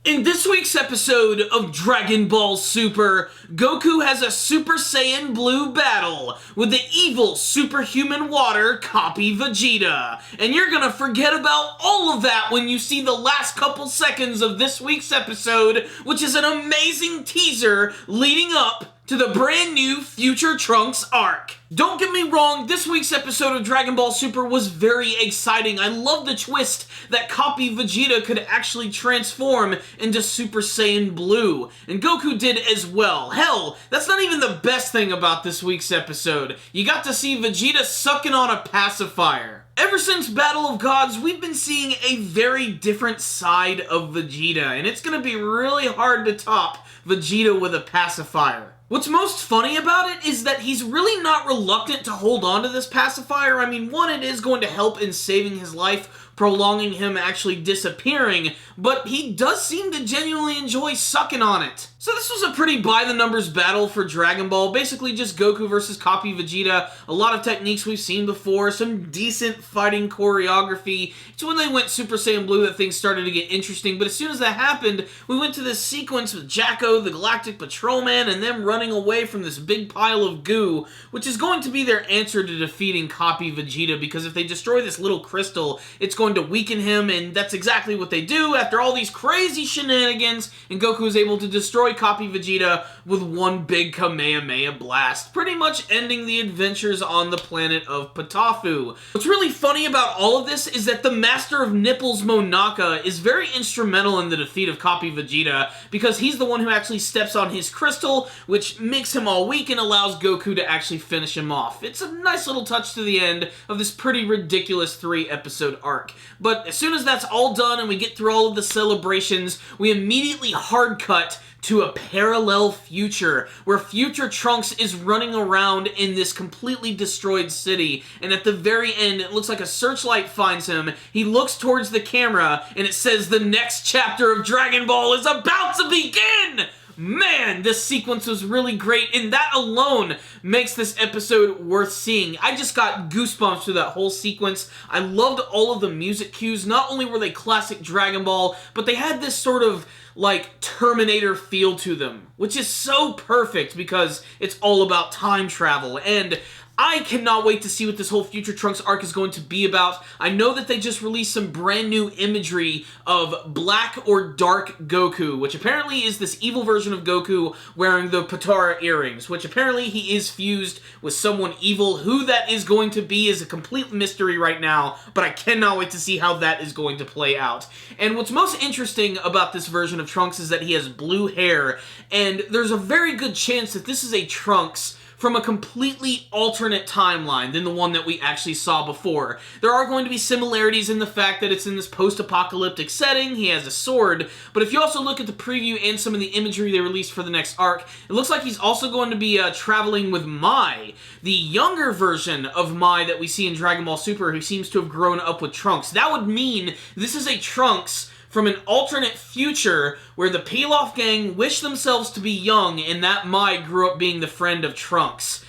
In this week's episode of Dragon Ball Super, Goku has a Super Saiyan Blue battle with the evil superhuman water copy Vegeta. And you're gonna forget about all of that when you see the last couple seconds of this week's episode, which is an amazing teaser leading up to the brand new Future Trunks arc. Don't get me wrong, this week's episode of Dragon Ball Super was very exciting. I love the twist that copy Vegeta could actually transform into Super Saiyan Blue, and Goku did as well. Hell, that's not even the best thing about this week's episode. You got to see Vegeta sucking on a pacifier. Ever since Battle of Gods, we've been seeing a very different side of Vegeta, and it's gonna be really hard to top Vegeta with a pacifier. What's most funny about it is that he's really not reluctant to hold on to this pacifier. I mean, one, it is going to help in saving his life, prolonging him actually disappearing, but he does seem to genuinely enjoy sucking on it. So this was a pretty by-the-numbers battle for Dragon Ball, basically just Goku versus copy Vegeta, a lot of techniques we've seen before, some decent fighting choreography. It's when they went Super Saiyan Blue that things started to get interesting, but as soon as that happened, we went to this sequence with Jacko, the Galactic Patrolman, and them running away from this big pile of goo, which is going to be their answer to defeating copy Vegeta, because if they destroy this little crystal, it's going to weaken him, and that's exactly what they do after all these crazy shenanigans, and Goku is able to destroy copy Vegeta with one big Kamehameha blast, pretty much ending the adventures on the planet of Patafu. What's really funny about all of this is that the Master of Nipples Monaka is very instrumental in the defeat of copy Vegeta, because he's the one who actually steps on his crystal, which makes him all weak and allows Goku to actually finish him off. It's a nice little touch to the end of this pretty ridiculous 3-episode arc. But as soon as that's all done and we get through all of the celebrations, we immediately hard cut to a parallel future where Future Trunks is running around in this completely destroyed city, and at the very end it looks like a searchlight finds him. He looks towards the camera and it says the next chapter of Dragon Ball is about to begin! Man, this sequence was really great, and that alone makes this episode worth seeing. I just got goosebumps through that whole sequence. I loved all of the music cues. Not only were they classic Dragon Ball, but they had this sort of like Terminator feel to them, which is so perfect because it's all about time travel, and I cannot wait to see what this whole Future Trunks arc is going to be about. I know that they just released some brand new imagery of Black or Dark Goku, which apparently is this evil version of Goku wearing the Potara earrings, which apparently he is fused with someone evil. Who that is going to be is a complete mystery right now, but I cannot wait to see how that is going to play out. And what's most interesting about this version of Trunks is that he has blue hair, and there's a very good chance that this is a Trunks from a completely alternate timeline than the one that we actually saw before. There are going to be similarities in the fact that it's in this post-apocalyptic setting, he has a sword, but if you also look at the preview and some of the imagery they released for the next arc, it looks like he's also going to be traveling with Mai, the younger version of Mai that we see in Dragon Ball Super, who seems to have grown up with Trunks. That would mean this is a Trunks from an alternate future where the Pilaf gang wish themselves to be young and that Mai grew up being the friend of Trunks.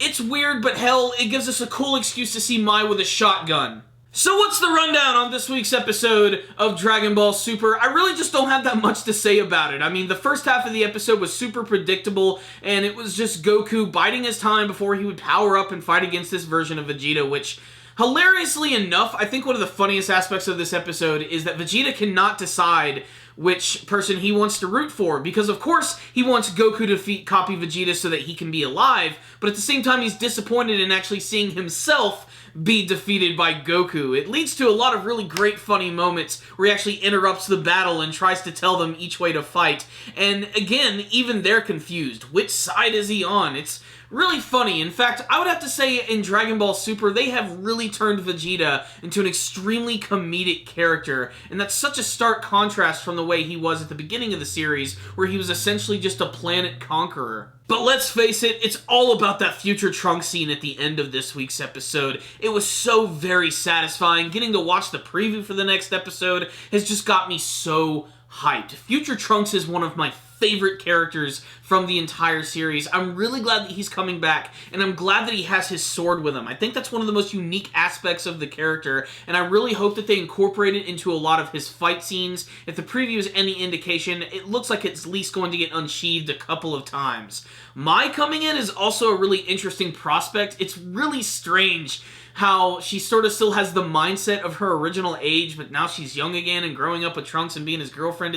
It's weird, but hell, it gives us a cool excuse to see Mai with a shotgun. So what's the rundown on this week's episode of Dragon Ball Super? I really just don't have that much to say about it. I mean, the first half of the episode was super predictable, and it was just Goku biding his time before he would power up and fight against this version of Vegeta, which, hilariously enough, I think one of the funniest aspects of this episode is that Vegeta cannot decide which person he wants to root for, because of course he wants Goku to defeat copy Vegeta so that he can be alive, but at the same time he's disappointed in actually seeing himself be defeated by Goku. It leads to a lot of really great funny moments where he actually interrupts the battle and tries to tell them each way to fight, and again, even they're confused. Which side is he on? It's really funny. In fact, I would have to say in Dragon Ball Super, they have really turned Vegeta into an extremely comedic character, and that's such a stark contrast from the way he was at the beginning of the series, where he was essentially just a planet conqueror. But let's face it, it's all about that Future Trunks scene at the end of this week's episode. It was so very satisfying. Getting to watch the preview for the next episode has just got me so hyped. Future Trunks is one of my favorite characters from the entire series. I'm really glad that he's coming back, and I'm glad that he has his sword with him. I think that's one of the most unique aspects of the character, and I really hope that they incorporate it into a lot of his fight scenes. If the preview is any indication, it looks like it's at least going to get unsheathed a couple of times. Mai coming in is also a really interesting prospect. It's really strange how she sort of still has the mindset of her original age, but now she's young again and growing up with Trunks and being his girlfriend.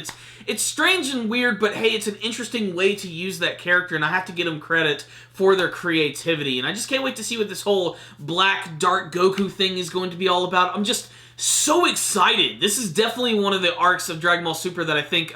It's strange and weird, but hey, it's an interesting way to use that character, and I have to give them credit for their creativity. And I just can't wait to see what this whole Black Dark Goku thing is going to be all about. I'm just so excited. This is definitely one of the arcs of Dragon Ball Super that I think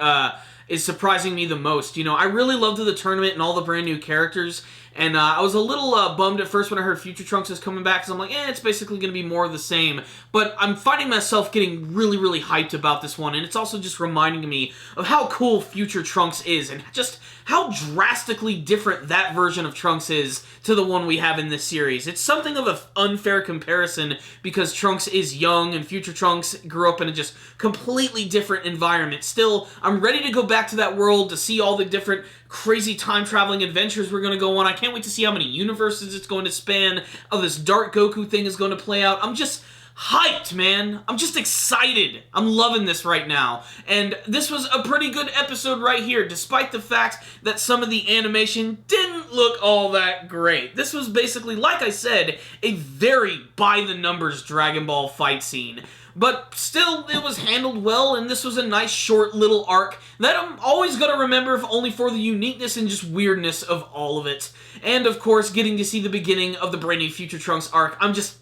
is surprising me the most. You know, I really loved the tournament and all the brand new characters, and I was a little bummed at first when I heard Future Trunks is coming back, because I'm like, it's basically going to be more of the same. But I'm finding myself getting really, really hyped about this one, and it's also just reminding me of how cool Future Trunks is, and just how drastically different that version of Trunks is to the one we have in this series. It's something of an unfair comparison, because Trunks is young, and Future Trunks grew up in a just completely different environment. Still, I'm ready to go back to that world to see all the different crazy time-traveling adventures we're going to go on. I can't wait to see how many universes it's going to span, how this Dark Goku thing is going to play out. I'm just hyped, man. I'm just excited. I'm loving this right now. And this was a pretty good episode right here, despite the fact that some of the animation didn't look all that great. This was basically, like I said, a very by-the-numbers Dragon Ball fight scene. But still, it was handled well, and this was a nice, short, little arc that I'm always going to remember, if only for the uniqueness and just weirdness of all of it. And, of course, getting to see the beginning of the brand new Future Trunks arc. I'm just,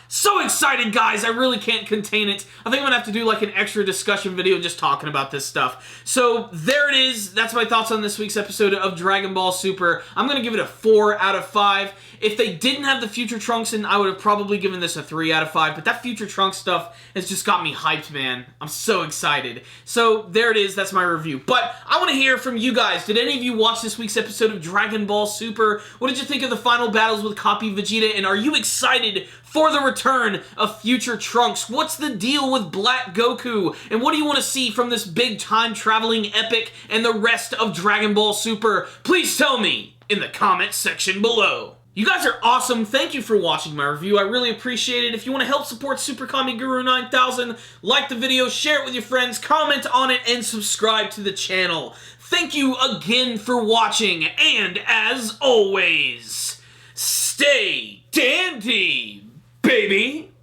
so excited, guys! I really can't contain it. I think I'm going to have to do, like, an extra discussion video just talking about this stuff. So, there it is. That's my thoughts on this week's episode of Dragon Ball Super. I'm going to give it a 4 out of 5. If they didn't have the Future Trunks in, I would have probably given this a 3 out of 5, but that Future Trunks stuff has just got me hyped, man. I'm so excited. So, there it is. That's my review. But I want to hear from you guys. Did any of you watch this week's episode of Dragon Ball Super? What did you think of the final battles with Copy Vegeta? And are you excited for the return of Future Trunks? What's the deal with Black Goku? And what do you want to see from this big time-traveling epic and the rest of Dragon Ball Super? Please tell me in the comments section below. You guys are awesome. Thank you for watching my review. I really appreciate it. If you want to help support Super Kami Guru 9000, like the video, share it with your friends, comment on it, and subscribe to the channel. Thank you again for watching, and as always, stay dandy, baby!